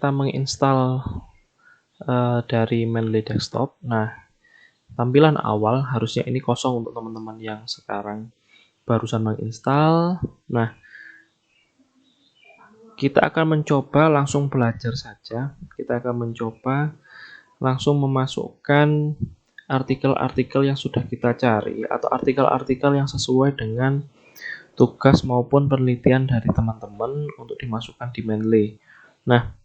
kita menginstal dari Mendeley Desktop. Nah, tampilan awal harusnya ini kosong untuk teman-teman yang sekarang barusan menginstal. Nah, kita akan mencoba langsung belajar saja. Kita akan mencoba langsung memasukkan artikel-artikel yang sudah kita cari atau artikel-artikel yang sesuai dengan tugas maupun penelitian dari teman-teman untuk dimasukkan di Mendeley. Nah,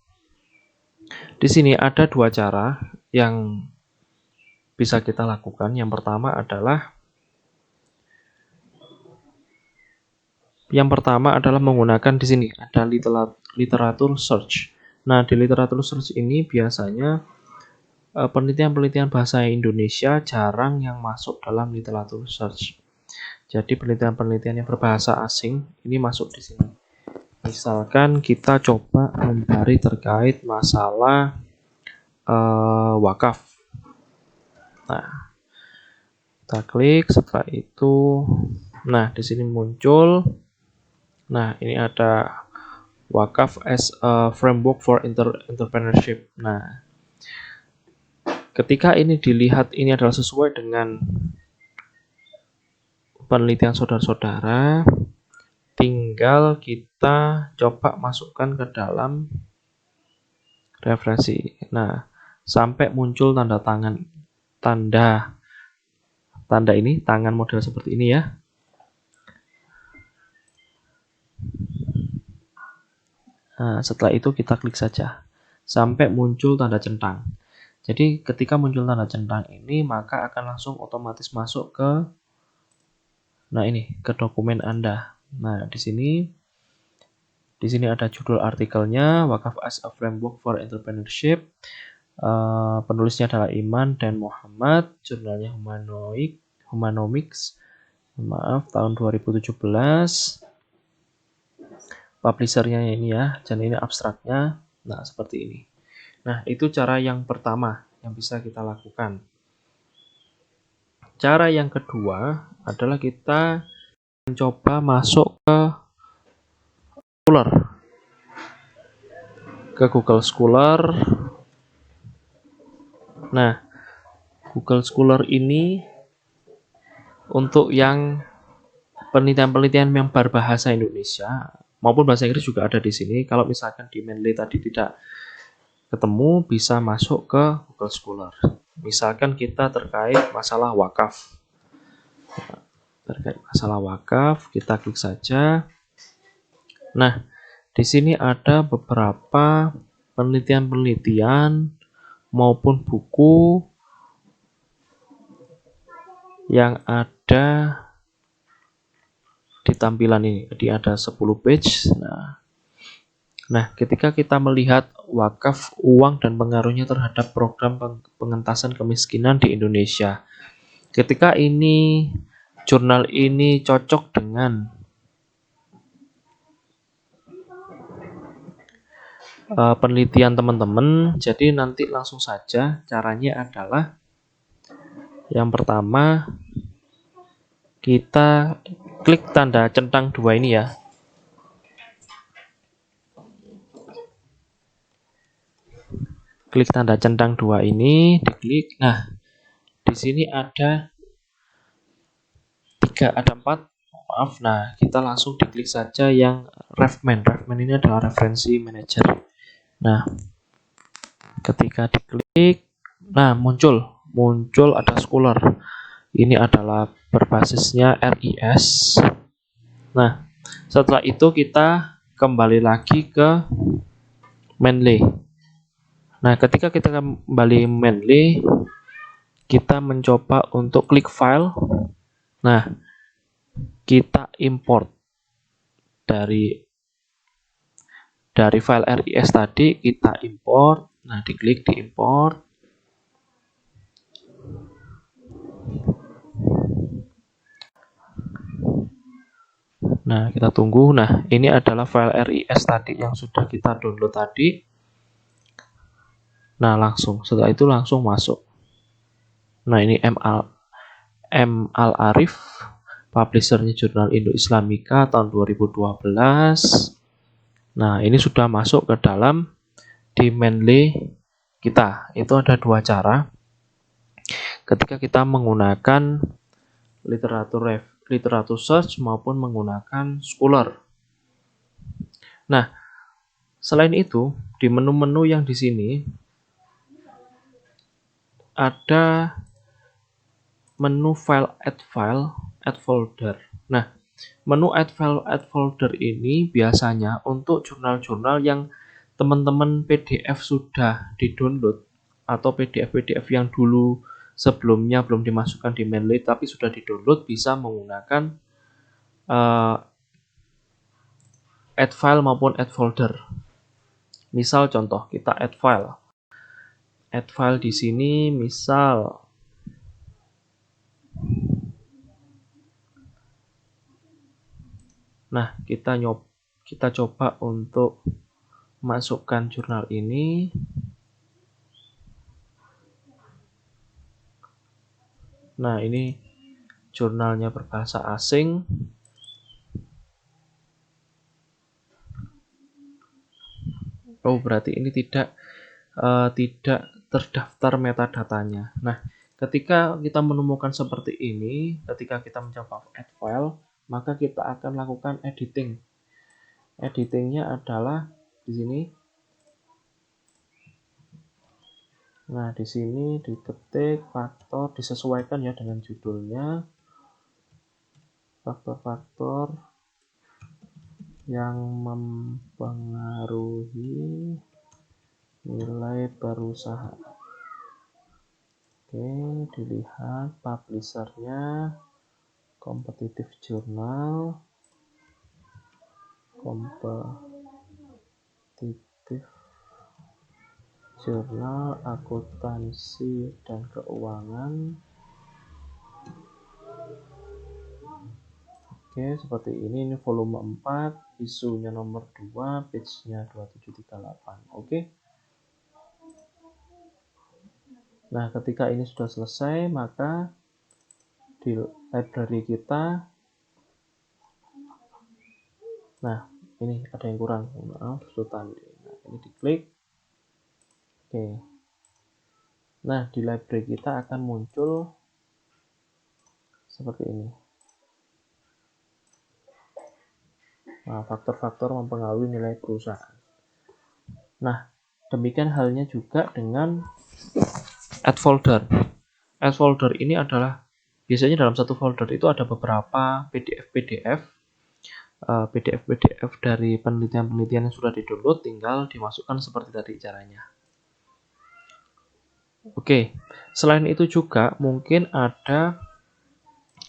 di sini ada dua cara yang bisa kita lakukan. Yang pertama adalah menggunakan di sini ada literatur search. Nah, di literatur search ini biasanya penelitian-penelitian bahasa Indonesia jarang yang masuk dalam literatur search. Jadi penelitian-penelitian yang berbahasa asing ini masuk di sini. Misalkan kita coba mencari terkait masalah wakaf. Nah, kita klik, setelah itu, nah di sini muncul. Nah, ini ada wakaf as a framework for entrepreneurship. Nah, ketika ini dilihat ini adalah sesuai dengan penelitian saudara-saudara, tinggal kita coba masukkan ke dalam referensi. Nah, sampai muncul tanda tangan, tanda ini, tangan model seperti ini ya. Nah, setelah itu kita klik saja sampai muncul tanda centang. Jadi ketika muncul tanda centang ini, maka akan langsung otomatis masuk ke ke dokumen Anda. Nah, di sini ada judul artikelnya, Wakaf as a Framework for Entrepreneurship. Penulisnya adalah Iman dan Muhammad, jurnalnya Humanomics. Tahun 2017. Publishernya ini ya, dan ini abstraknya. Nah, seperti ini. Nah, itu cara yang pertama yang bisa kita lakukan. Cara yang kedua adalah kita mencoba masuk ke Google Scholar. Nah, Google Scholar ini untuk yang penelitian-penelitian yang berbahasa Indonesia maupun bahasa Inggris juga ada di sini. Kalau misalkan di Mendeley tadi tidak ketemu, bisa masuk ke Google Scholar. Misalkan kita terkait masalah wakaf. Kita klik saja. Nah, di sini ada beberapa penelitian-penelitian maupun buku yang ada di tampilan ini. Jadi ada 10 page. Nah, ketika kita melihat wakaf, uang dan pengaruhnya terhadap program pengentasan kemiskinan di Indonesia. Ketika ini jurnal ini cocok dengan penelitian teman-teman, jadi nanti langsung saja caranya adalah yang pertama kita klik tanda centang 2 ini ya. Klik tanda centang 2 ini, diklik. Nah, di sini ada 4. Maaf. Nah, kita langsung diklik saja yang Refman. Refman ini adalah referensi manager. Nah, ketika diklik, nah muncul ada Scholar. Ini adalah berbasisnya RIS. Nah, setelah itu kita kembali lagi ke Mendeley. Nah, ketika kita kembali Mendeley, kita mencoba untuk klik file. Nah, kita import dari file RIS tadi, kita import. Nah, diklik di import. Nah, kita tunggu. Nah, ini adalah file RIS tadi yang sudah kita download tadi. Nah, setelah itu langsung masuk. Nah, ini M. Al-Arif, publishernya Jurnal Indo-Islamika tahun 2012. Nah, ini sudah masuk ke dalam di Mendeley kita. Itu ada dua cara ketika kita menggunakan literatur search maupun menggunakan Scholar. Nah, selain itu, di menu-menu yang di sini ada menu file, add folder. Nah, menu add file, add folder ini biasanya untuk jurnal-jurnal yang teman-teman PDF sudah di-download atau PDF-PDF yang dulu sebelumnya belum dimasukkan di Mendeley tapi sudah di-download, bisa menggunakan add file maupun add folder. Misal contoh kita add file. Add file di sini misal nah, kita coba untuk masukkan jurnal ini. Nah, ini jurnalnya berbahasa asing. Oh, berarti ini tidak terdaftar metadatanya. Nah, ketika kita menemukan seperti ini, ketika kita mencoba add file, maka kita akan lakukan editing. Editingnya adalah di sini. Nah, di sini diketik faktor, disesuaikan ya dengan judulnya. Faktor-faktor yang mempengaruhi nilai perusahaan. Oke, dilihat publishernya, kompetitif jurnal, akuntansi dan keuangan. Oke, seperti ini volume 4, isunya nomor 2, page-nya 2738. Oke. Nah, ketika ini sudah selesai, maka di library kita, nah, ini ada yang kurang, maaf, sultan. Nah, ini diklik. Oke. Nah, di library kita akan muncul seperti ini. Nah, faktor-faktor mempengaruhi nilai perusahaan. Nah, demikian halnya juga dengan add folder. Add folder ini adalah biasanya dalam satu folder itu ada beberapa PDF dari penelitian-penelitian yang sudah di-download, tinggal dimasukkan seperti tadi caranya. Oke, selain itu juga mungkin ada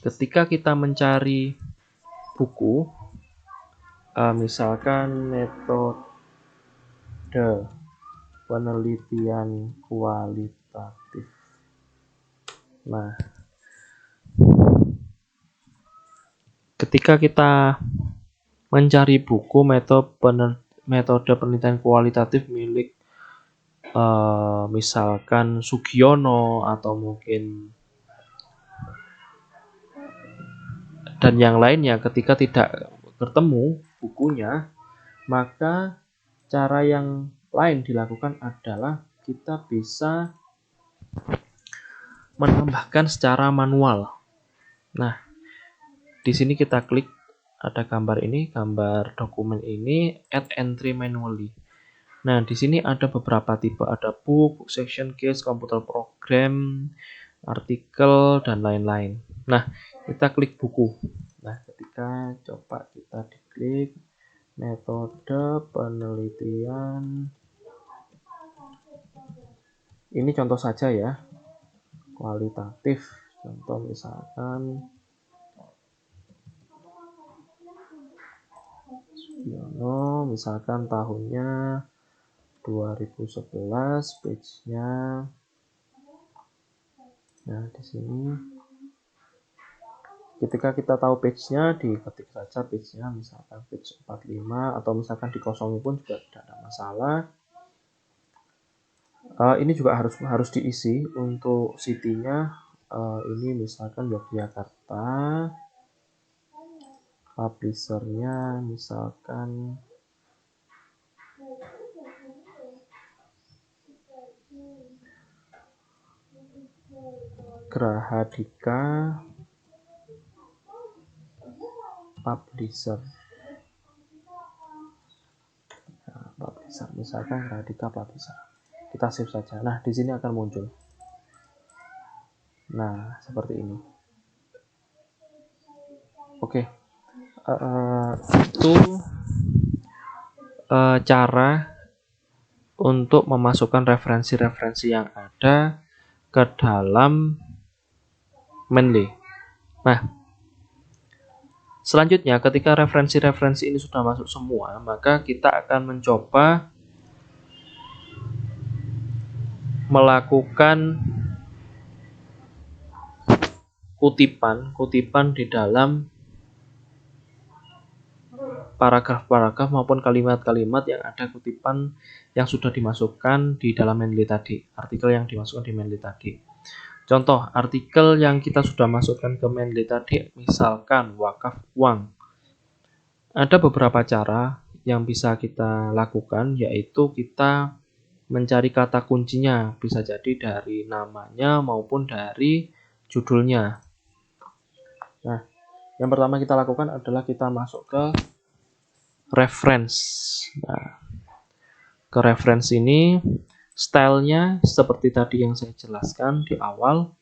ketika kita mencari buku, misalkan metode penelitian kualitatif. Nah, ketika kita mencari buku metode penelitian kualitatif milik misalkan Sugiono atau mungkin dan yang lainnya, ketika tidak bertemu bukunya, maka cara yang lain dilakukan adalah kita bisa menambahkan secara manual. Nah, di sini kita klik ada gambar ini, gambar dokumen ini, add entry manually. Nah, di sini ada beberapa tipe, ada book section, case, computer program, artikel, dan lain-lain. Nah, kita klik buku. Nah, ketika coba kita diklik metode penelitian, ini contoh saja ya, kualitatif. Contoh misalkan Sugiono, misalkan tahunnya 2011, page-nya. Nah, di sini ketika kita tahu page-nya, diketik saja page-nya, misalkan page 45 atau misalkan dikosongi pun juga tidak ada masalah. Ini juga harus diisi untuk city-nya. Ini misalkan Yogyakarta, publisher-nya misalkan Grahadika Publisher. Nah, publisher, misalkan Grahadika Publisher. Kita save saja. Nah, di sini akan muncul. Nah, seperti ini. Oke. Itu cara untuk memasukkan referensi-referensi yang ada ke dalam Mendeley. Nah, selanjutnya ketika referensi-referensi ini sudah masuk semua, maka kita akan mencoba melakukan kutipan di dalam paragraf-paragraf maupun kalimat-kalimat yang ada kutipan yang sudah dimasukkan di dalam Mendeley tadi, artikel yang dimasukkan di Mendeley tadi. Contoh artikel yang kita sudah masukkan ke Mendeley tadi, misalkan wakaf uang. Ada beberapa cara yang bisa kita lakukan, yaitu kita mencari kata kuncinya, bisa jadi dari namanya maupun dari judulnya. Nah, yang pertama kita lakukan adalah kita masuk ke reference. Nah, ke reference ini stylenya seperti tadi yang saya jelaskan di awal,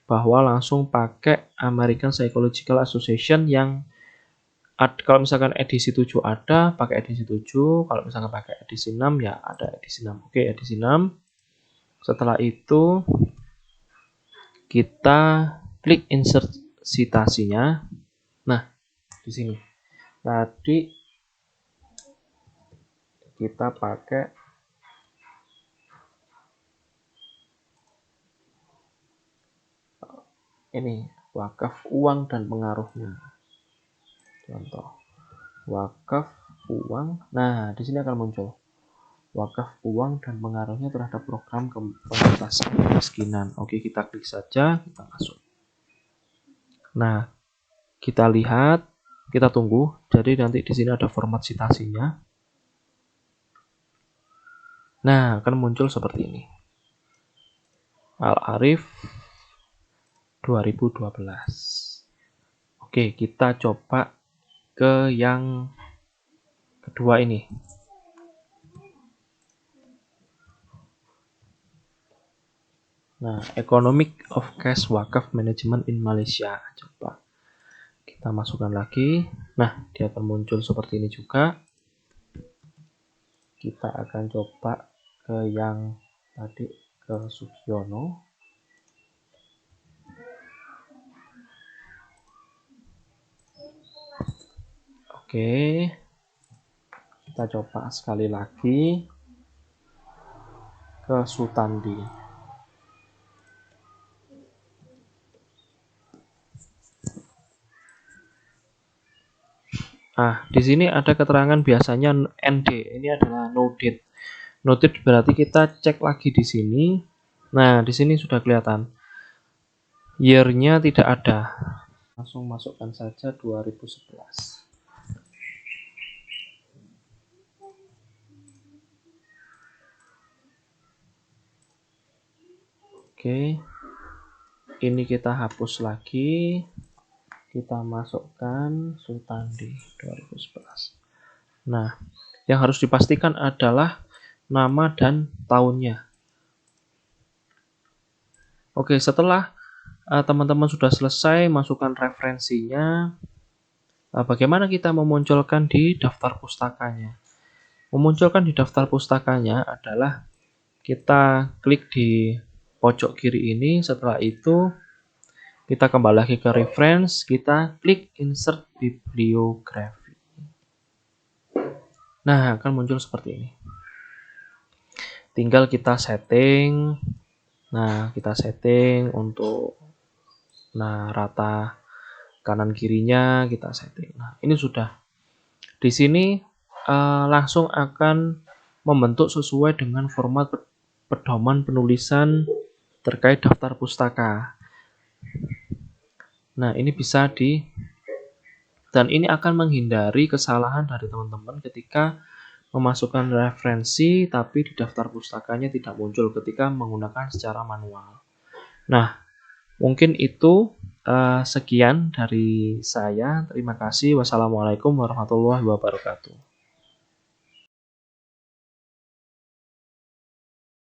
bahwa langsung pakai American Psychological Association yang kalau misalkan edisi 7 ada, pakai edisi 7. Kalau misalkan pakai edisi 6 ya ada edisi 6. Oke, edisi 6. Setelah itu kita klik insert citasinya. Nah, di sini. Tadi kita pakai ini, wakaf uang dan pengaruhnya. Contoh, wakaf uang. Nah, di sini akan muncul wakaf uang dan pengaruhnya terhadap program pengentasan kemiskinan. Oke, kita klik saja, kita masuk. Nah, kita lihat, kita tunggu. Jadi nanti di sini ada format citasinya. Nah, akan muncul seperti ini. Al-Arif 2012. Oke, kita coba ke yang kedua ini. Nah, Economic of Cash Wakaf Management in Malaysia. Coba kita masukkan lagi. Nah, dia akan muncul seperti ini juga. Kita akan coba ke yang tadi, ke Sugiono. Oke, kita coba sekali lagi ke Sutandi. Nah, di sini ada keterangan biasanya ND. Ini adalah no date. No date berarti kita cek lagi di sini. Nah, di sini sudah kelihatan. Year-nya tidak ada. Langsung masukkan saja 2011. Oke. Ini kita hapus lagi. Kita masukkan Sutandi 2011. Nah, yang harus dipastikan adalah nama dan tahunnya. Oke, setelah teman-teman sudah selesai masukkan referensinya, bagaimana kita memunculkan di daftar pustakanya? Memunculkan di daftar pustakanya adalah kita klik di pojok kiri ini. Setelah itu kita kembali lagi ke reference, kita klik insert bibliography. Nah, akan muncul seperti ini. Tinggal kita setting. Nah, kita setting untuk rata kanan kirinya kita setting. Nah, ini sudah. Di sini langsung akan membentuk sesuai dengan format pedoman penulisan terkait daftar pustaka. Nah, ini bisa dan ini akan menghindari kesalahan dari teman-teman ketika memasukkan referensi tapi di daftar pustakanya tidak muncul ketika menggunakan secara manual. Nah, Mungkin itu sekian dari saya. Terima kasih. Wassalamualaikum warahmatullahi wabarakatuh.